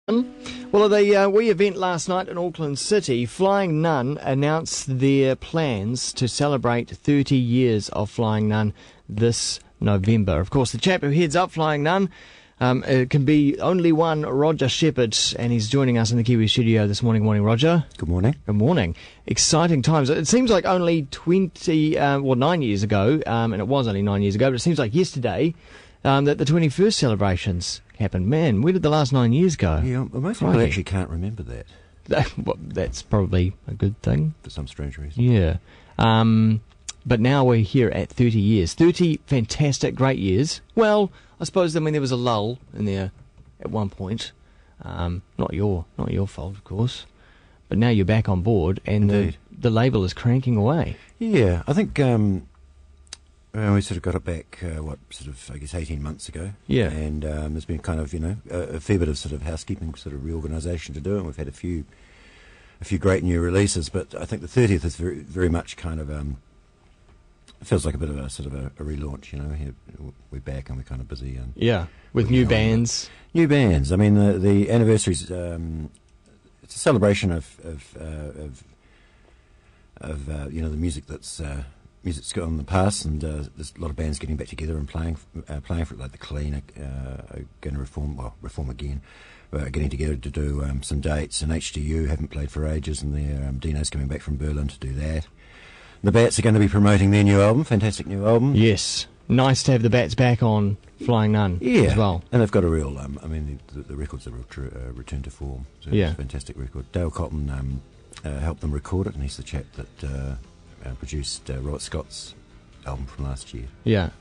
Well, at the wee event last night in Auckland City, Flying Nun announced their plans to celebrate 30 years of Flying Nun this November. Of course, the chap who heads up Flying Nun it can be only one, Roger Shepherd, and he's joining us in the Kiwi studio this morning. Morning, Roger. Good morning. Good morning. Exciting times. It seems like only 9 years ago, and it was only 9 years ago, but it seems like yesterday that the 21st celebrations happened. Man, where did the last 9 years go? Yeah, well, most people actually can't remember that. Well, that's probably a good thing. For some strange reason. Yeah. But now we're here at 30 years. 30 fantastic, great years. Well, I suppose, I mean, there was a lull in there at one point. Not your fault, of course. But now you're back on board, and the label is cranking away. Yeah, I think we sort of got it back, 18 months ago. Yeah. And there's been kind of, a fair bit of sort of housekeeping, sort of reorganisation to do, and we've had a few great new releases. But I think the 30th is very, very much kind of feels like a bit of a sort of a relaunch. We're back and we're kind of busy. And yeah, with new bands. New bands. I mean, the anniversary's it's a celebration of the music that's. Music's gone in the past, and there's a lot of bands getting back together and playing for it, like the Clean are going to reform again. Getting together to do some dates, and HDU haven't played for ages, and Dino's coming back from Berlin to do that. The Bats are going to be promoting their new album, fantastic new album. Yes, nice to have the Bats back on Flying Nun as well. And they've got a real, the record's a real return to form. So it's a fantastic record. Dale Cotton helped them record it, and he's the chap that produced Robert Scott's album from last year. Yeah,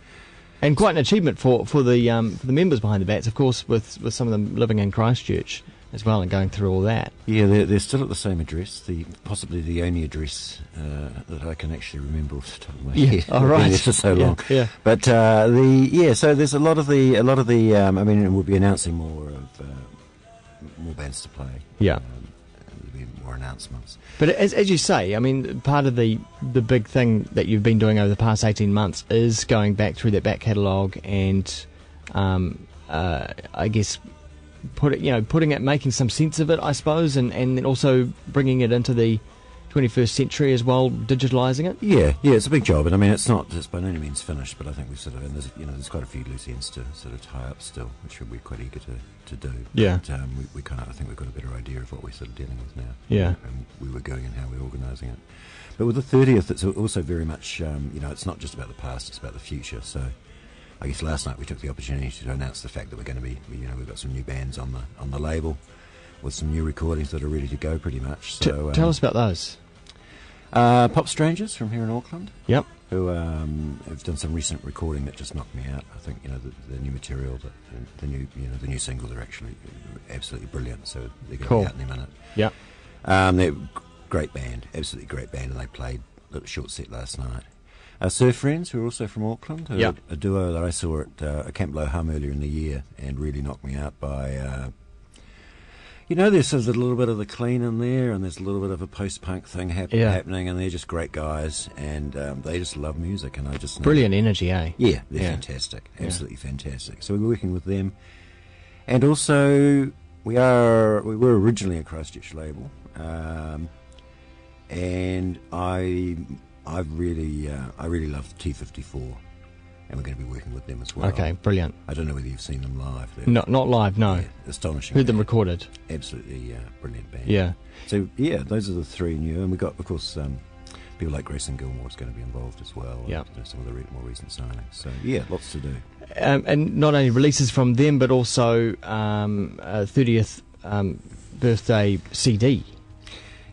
and quite an achievement for the members behind the Bats, of course, with some of them living in Christchurch as well and going through all that. Yeah, they're still at the same address, possibly the only address that I can actually remember off the top of my head. Oh, right. Been there for so long. Yeah. But so there's a lot of the. We'll be announcing more bands to play. Yeah. There'll be more announcements. But as you say, I mean, part of the big thing that you've been doing over the past 18 months is going back through that back catalogue and, I guess, making some sense of it, I suppose, and then also bringing it into the 21st century as well, digitalising it. Yeah, it's a big job, and I mean, it's by no means finished, but I think we've sort of, and there's quite a few loose ends to sort of tie up still, which we're quite eager to do. Yeah. But we kind of, I think we've got a better idea of what we're sort of dealing with now. Yeah. And we were going and how we're organising it. But with the 30th, it's also very much, it's not just about the past, it's about the future. So I guess last night we took the opportunity to announce the fact that we're going to be, we've got some new bands on the label with some new recordings that are ready to go pretty much. So tell us about those. Pop Strangers from here in Auckland. Yep. Who have done some recent recording that just knocked me out. I think the new material, the new singles are actually absolutely brilliant. So they're going to be out in a minute. Yep. They're great band, absolutely great band, and they played a little short set last night. Surf Friends, who are also from Auckland, who are a duo that I saw at Camp Low Hum earlier in the year and really knocked me out by, there's a little bit of the Clean in there, and there's a little bit of a post-punk thing happening, and they're just great guys, and they just love music, and I just... Brilliant energy, eh? Yeah, they're fantastic, absolutely fantastic. So we're working with them, and also we were originally a Christchurch label, and I really love T54, and we're going to be working with them as well. Okay, brilliant. I don't know whether you've seen them live. Not live, no. Yeah, astonishing. Heard them band. recorded. Absolutely brilliant band. Yeah. So those are the three new, and we've got, of course, people like Grayson Gilmore is going to be involved as well. Yeah. Some of the more recent signings. So lots to do. And not only releases from them, but also 30th birthday CD.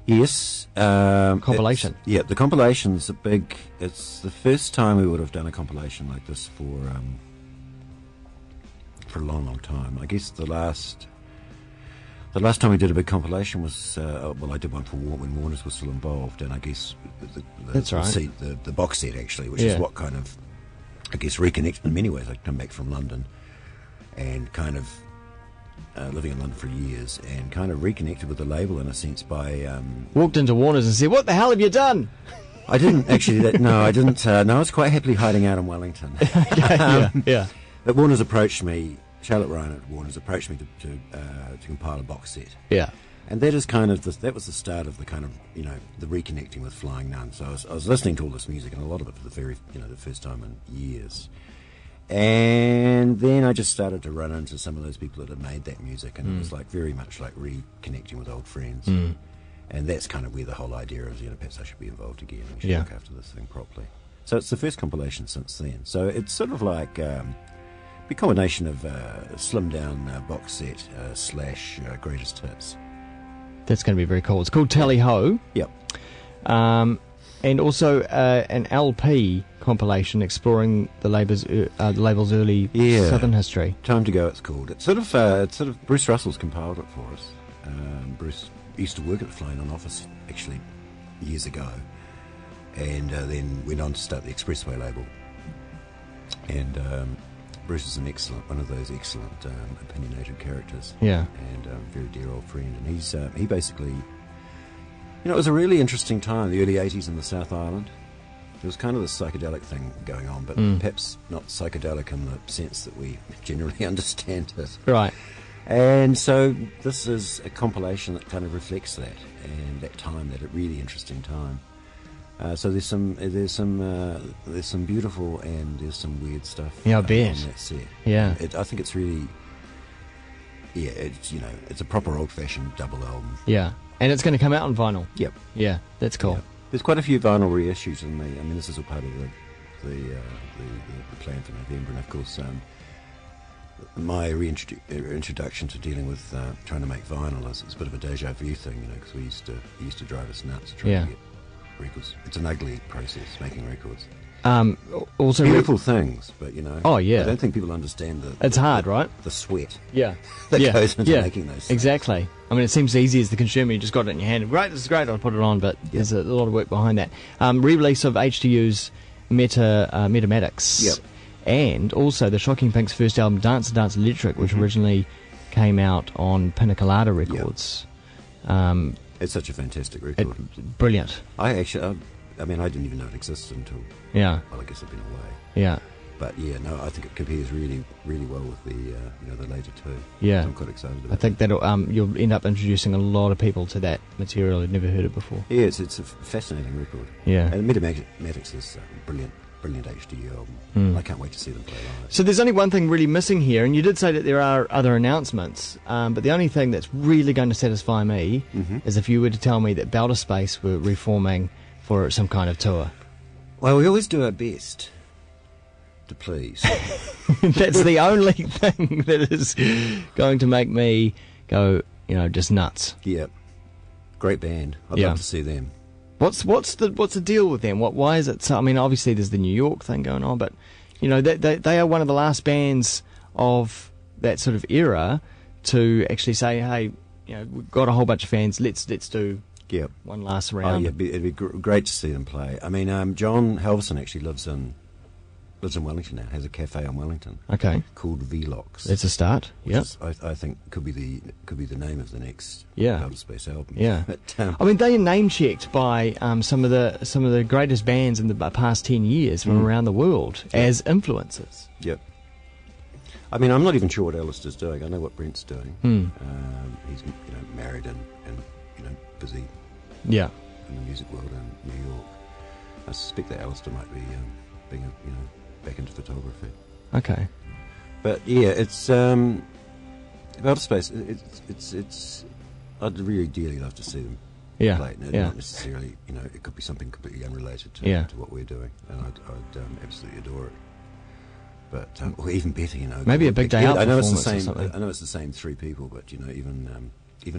Yes. Compilation. The compilation's it's the first time we would have done a compilation like this for a long, long time. I guess the last time we did a big compilation was, I did one for when Warner's was still involved, and I guess that's right. The box set actually, which is what kind of, I guess, reconnected in many ways. I'd come back from London and kind of living in London for years, and kind of reconnected with the label in a sense by... Walked into Warner's and said, "What the hell have you done?" I didn't actually. I didn't. I was quite happily hiding out in Wellington. Yeah. But Warner's approached me Charlotte Ryan at Warner's approached me to compile a box set. Yeah. And that is kind of that was the start of the kind of the reconnecting with Flying Nun. So I was listening to all this music, and a lot of it for the first time in years. And then I just started to run into some of those people that had made that music, and it was like very much like reconnecting with old friends. And that's kind of where the whole idea of perhaps I should be involved again and should look after this thing properly. So it's the first compilation since then. So it's sort of like a combination of slimmed down box set / greatest hits. That's going to be very cool. It's called Tally Ho. Yep. And also an LP compilation exploring the label's early Southern history. Time to Go, it's called. It's sort of Bruce Russell's compiled it for us. Bruce used to work at the Flying Nun office actually years ago, and then went on to start the Expressway label. And Bruce is one of those excellent opinionated characters. Yeah. And very dear old friend. And he basically, it was a really interesting time, the early 80s in the South Island. There was kind of this psychedelic thing going on, but perhaps not psychedelic in the sense that we generally understand it. Right. And so this is a compilation that kind of reflects that, and that time, that really interesting time. So there's some beautiful and there's some weird stuff. Yeah, I bet. On that set. Yeah. I think it's really, it's a proper old-fashioned double album. Yeah, and it's going to come out on vinyl. Yep. Yeah, that's cool. Yep. There's quite a few vinyl reissues in the. I mean, this is all part of the plan for November, and of course, my introduction to dealing with trying to make vinyl is a bit of a deja vu thing, because we used to drive us nuts trying to get records. It's an ugly process making records. Also beautiful things, but Oh yeah. I don't think people understand it's hard, right? The sweat. Yeah. that goes into making those things. Exactly. I mean, it seems easy as the consumer. You just got it in your hand. Great, this is great. I'll put it on, but there's a lot of work behind that. Re-release of H2U's Metamatics. Yep. And also the Shocking Pink's first album, Dance and Dance Electric, which originally came out on Pina Colada Records. Yep. It's such a fantastic record. Brilliant. I didn't even know it existed until. Yeah. Well, I guess I've been away. Yeah. But I think it compares really, really well with the later two. Yeah. So I'm quite excited about it. I think that you'll end up introducing a lot of people to that material who've never heard it before. Yeah, it's a fascinating record. Yeah. And Metamatics is brilliant HDU album. I can't wait to see them play live. So there's only one thing really missing here, and you did say that there are other announcements, but the only thing that's really going to satisfy me is if you were to tell me that Belter Space were reforming for some kind of tour. Well, we always do our best to please. That's the only thing that is going to make me go, just nuts. Yeah. Great band. I'd love to see them. What's the deal with them? Why is it so? I mean, obviously there's the New York thing going on, but they are one of the last bands of that sort of era to actually say, hey, we've got a whole bunch of fans. Let's do one last round. Oh yeah, it'd be great to see them play. I mean, John Halverson actually lives in Wellington now. Has a cafe on Wellington. Okay. Called Vlox. That's a start. Yeah. I think could be the name of the next Outer Space album. Yeah. But, I mean, they are name checked by some of the greatest bands in the past 10 years from around the world as influences. Yep. I mean, I'm not even sure what Alistair's doing. I know what Brent's doing. He's married and busy. Yeah. In the music world in New York. I suspect that Alistair might be being back into photography. Okay. But yeah, it's Outer Space. It's I'd really dearly love to see them play. Not necessarily, it could be something completely unrelated to what we're doing, and I'd absolutely adore it. But or even better, maybe a big day out. I know it's the same. same. I know it's the same three people, but even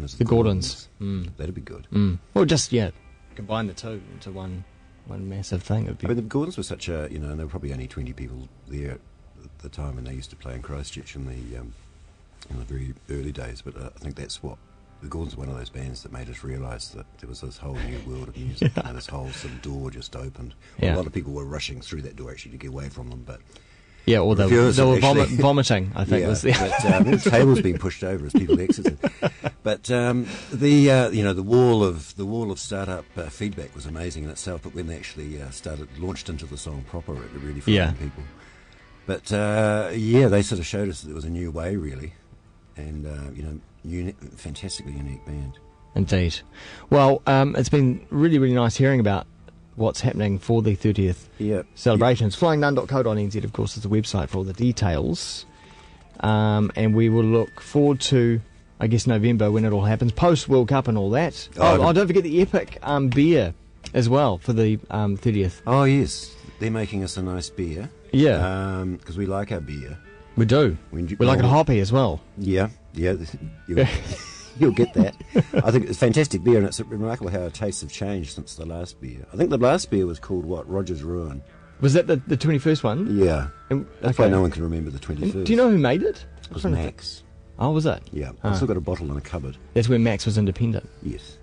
as the Gordons, that'd be good. Well, just combine the two into one massive thing. I mean, the Gordons were such a, and there were probably only 20 people there at the time, and they used to play in Christchurch in the very early days. But I think that's what the Gordons were, one of those bands that made us realise that there was this whole new world of music, and this whole sort of door just opened. Well, a lot of people were rushing through that door actually to get away from them, but. Yeah, or they were vomiting, I think. Was the the tables being pushed over as people exited. But the wall of startup feedback was amazing in itself. But when they actually launched into the song proper, it really frightened people. But they sort of showed us that there was a new way, really, and fantastically unique band. Indeed. Well, it's been really, really nice hearing about what's happening for the 30th celebrations. FlyingNun.co.nz, of course, is the website for all the details. And we will look forward to, I guess, November when it all happens, post-World Cup and all that. Don't forget the Epic beer as well for the 30th. Oh, yes. They're making us a nice beer. Yeah. Because we like our beer. We do. We like it hoppy as well. Yeah. You'll get that. I think it's fantastic beer, and it's remarkable how our tastes have changed since the last beer. I think the last beer was called, Roger's Ruin. Was that the 21st one? Yeah. That's why no one can remember the 21st. And do you know who made it? It was Max. Oh, was it? Yeah. I've still got a bottle in a cupboard. That's when Max was independent? Yes.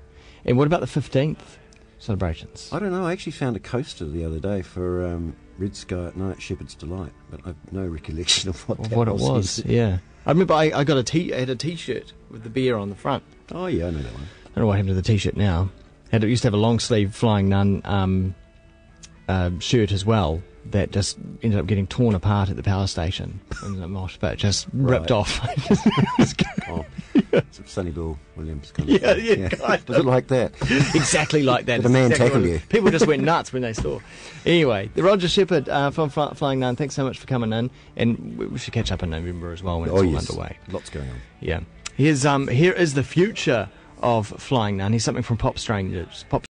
And what about the 15th celebrations? I don't know. I actually found a coaster the other day for Red Sky at Night, Shepherd's Delight, but I've no recollection of what it was. Yeah. I remember I had a T-shirt with the beer on the front. Oh, yeah, I know that one. I don't know what happened to the T-shirt now. It used to have a long-sleeve Flying Nun shirt as well that just ended up getting torn apart at the power station in the mosh pit, just ripped off. Sonny Bill Williams kind of kind Was it like that? Exactly like that. Did a man tackle you? People just went nuts when they saw. Anyway, the Roger Shepherd from Flying Nun, thanks so much for coming in, and we should catch up in November as well when it's all underway. Lots going on. Yeah. Here is the future of Flying Nun. Here's something from Pop Strangers.